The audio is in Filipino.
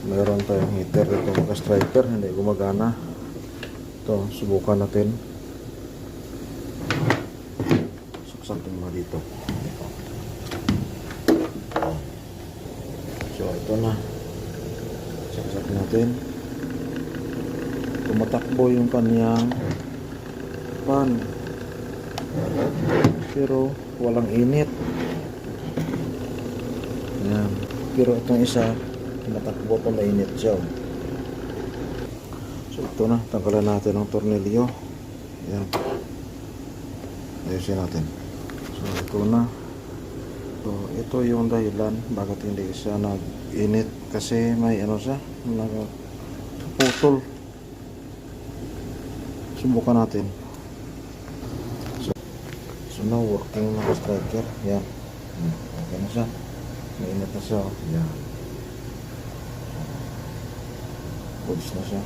Mayroon tayong heater dito mga striker, hindi gumagana. Ito, subukan natin. Saksak din mga dito. So ito na, saksak natin. Tumatakbo yung kanyang pan, pero walang init. Yan. Pero itong isa tumatakbo ito, mainit siya. So ito na, tanggalan natin ang tornilyo. Yan, ayusin natin. So ito na. So ito yung dahilan bakit hindi siya nag-init, kasi may ano siya, nagputol. Subukan natin. So now working na striker. Yan, okay na siya, mainit na siya. Yan, goods na siya.